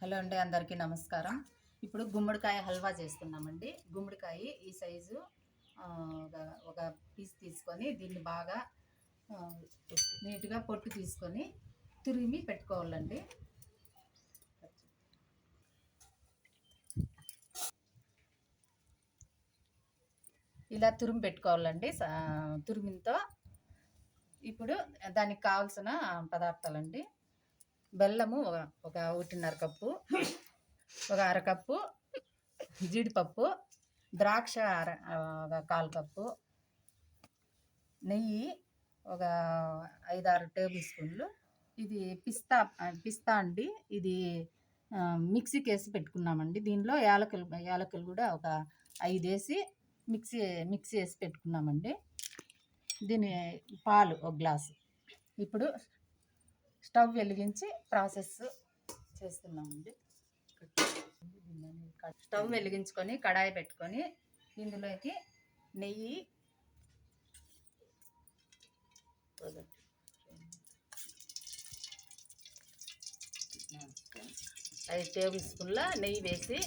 Hello అండి, అందరికీ నమస్కారం. ఇప్పుడు గుమ్మడికాయ హల్వా చేస్తున్నామండి. గుమ్మడికాయ ఈ సైజు ఒక పీస్ తీసుకొని దీన్ని బాగా నీట్గా పొట్టు తీసుకొని తురిమి పెట్టుకోవాలండి. ఇలా తురిమి పెట్టుకోవాలండి. తురిమితో ఇప్పుడు దానికి కావాల్సిన పదార్థాలండి: బెల్లము ఒక 1.5 కప్పు, ఒక అరకప్పు జీడిపప్పు, ద్రాక్ష ఒక 1/4 కప్పు, నెయ్యి ఒక 5-6 టేబుల్ స్పూన్లు. ఇది పిస్తా అండి. ఇది మిక్సీకి వేసి పెట్టుకున్నామండి. దీనిలో యాలకులు కూడా ఒక 5 వేసి మిక్సీ వేసి పెట్టుకున్నామండి. దీని పాలు 1 గ్లాసు. ఇప్పుడు స్టవ్ వెలిగించి ప్రాసెస్ చేస్తున్నామండి. స్టవ్ వెలిగించుకొని కడాయి పెట్టుకొని ఇందులోకి నెయ్యి 5 టేబుల్ స్పూన్ల నెయ్యి వేసి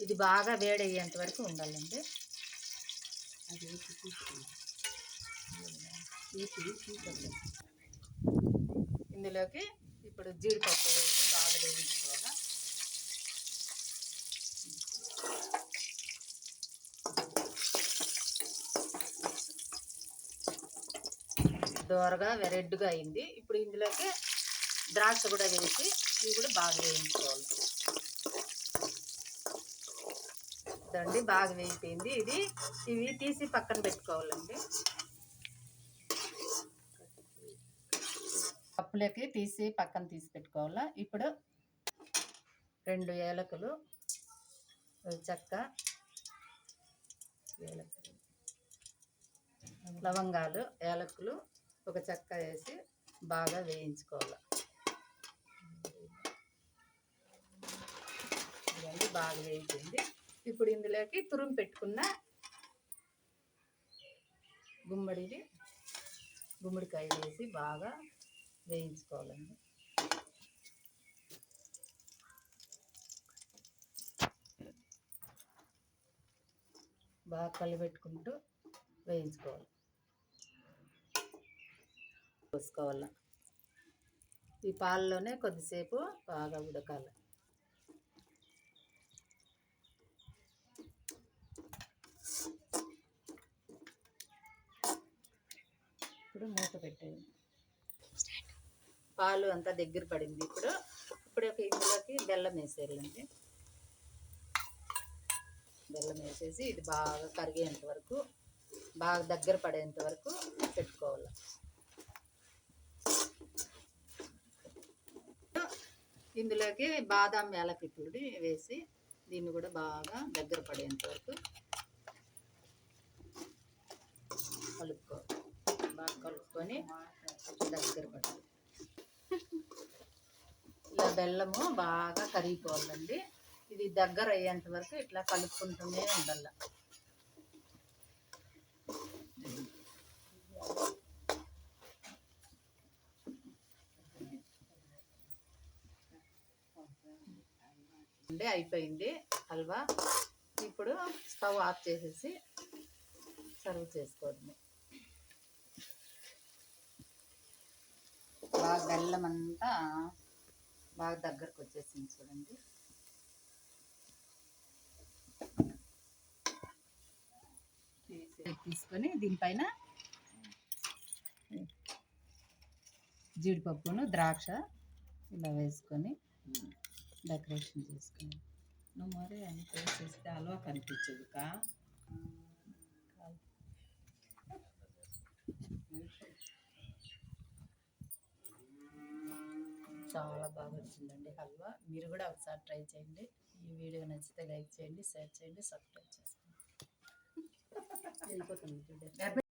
ఇది బాగా వేడయ్యేంత వరకు ఉండాలండి. ఇందులోకి ఇప్పుడు జీడిపప్పు వేసి బాగా వేయించుకోవాలి. దోరగా రెడ్గా అయింది. ఇప్పుడు ఇందులోకి ద్రాక్ష కూడా వేసి ఇవి కూడా బాగా వేయించుకోవాలి. దండి బాగా వేయిపోయింది. ఇవి తీసి పక్కన పెట్టుకోవాలండి. కప్పులోకి తీసి పక్కన తీసి పెట్టుకోవాలా. ఇప్పుడు 2 ఏలకులు, చెక్క, లవంగాలు, ఏలకులు, ఒక చెక్క వేసి బాగా వేయించుకోవాలి. ఇవన్నీ బాగా వేయించింది. ఇప్పుడు ఇందులోకి తురుము పెట్టుకున్న గుమ్మడికాయ వేసి బాగా వేయించుకోవాలండి. బాగా కలిపెట్టుకుంటూ వేయించుకోవాలి. పోసుకోవాలి. ఈ పాలలోనే కొద్దిసేపు బాగా ఉడకాలి. ఇప్పుడు మూత పెట్టేది. పాలు అంతా దగ్గర పడింది. ఇప్పుడు ఇందులోకి బెల్లం వేసేయాలండి. బెల్లం వేసేసి ఇది బాగా కరిగేంత వరకు, బాగా దగ్గర పడేంత వరకు పెట్టుకోవాలి. ఇందులోకి బాదాం యాలకుల పొడి వేసి దీన్ని కూడా బాగా దగ్గర పడేంత వరకు కలుపుకోవాలి. బాగా కలుపుకొని దగ్గర పడాలి. ఇలా బెల్లము బాగా కరిగిపోవాలండి. ఇది దగ్గర అయ్యేంత వరకు ఇట్లా కలుపుకుంటూనే ఉండాలి. అయిపోయింది హల్వా. ఇప్పుడు స్టవ్ ఆఫ్ చేసేసి సర్వ్ చేసుకోవడమే. బాగా బెల్లం అంతా బాగా దగ్గరకు వచ్చేసింది చూడండి. తీసుకొని దీనిపైన జీడిపప్పును, ద్రాక్ష ఇలా వేసుకొని డెకరేషన్ చేసుకుని. నువ్వు మరి అన్ని చేస్తే హల్వా కనిపించదు కా. చాలా బాగా వచ్చిందండి హల్వా. మీరు కూడా ఒకసారి ట్రై చేయండి. ఈ వీడియో నచ్చితే లైక్ చేయండి, షేర్ చేయండి, సబ్స్క్రైబ్ చేసుకోండి. వెళ్ళిపోతుంది.